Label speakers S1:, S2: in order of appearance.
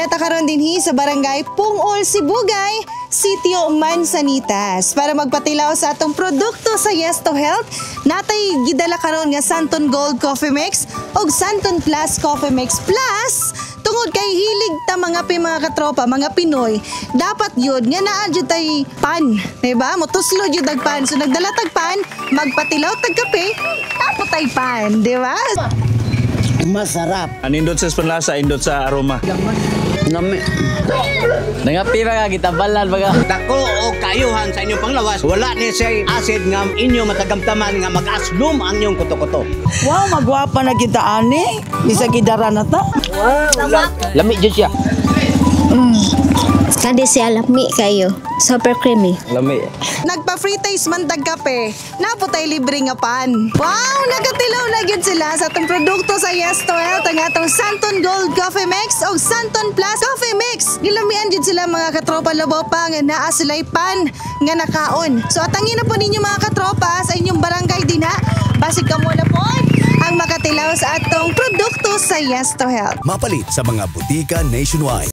S1: nata karon dinhi sa barangay Pungol, Sibugay, Sitio Manzanitas para magpatilaw sa atong produkto sa Yes to Health. Natay gidala karon nga Santon Gold Coffee Mix ug Santon Plus Coffee Mix Plus. Tungod kay hilig ta mga katropa, mga Pinoy, dapat yun nga naa jud tay pan, diba? Mutuslo jud tag pan. So nagdala tag pan, magpatilaw tag kape, tapos tay pan, diba?
S2: Masarap.
S3: Anindot sa panlasa, indot sa aroma.
S2: Nami.
S4: Nangapi ba kita balan baga.
S2: Dako o kayuhan sa inyong panglawas. Wala ni say acid nga inyo matagamtaman nga mag-aslum ang inyong kuto-kuto.
S5: Wow, magwapa na kita ani. Bisa gidara na ta.
S4: Lami jud siya.
S6: Kadi siya lami kayo. Super creamy.
S4: Lami.
S1: Nagpa-free taste man tag kape, naputay libre nga pan. Wow, nagatilaw na gyud sila sa atong produkto sa Yes to Health, ang atong Santon Gold Coffee Mix o Santon Plus Coffee Mix. Gilamian jud sila mga katropa labaw pa nga naa sila'y pan nga nakaon. So atangin na po ninyo mga katropa sa inyong barangay dinha. Basig ka muna po ang makatilaw sa atong produkto sa Yes to Health.
S7: Mapalit sa mga butika nationwide.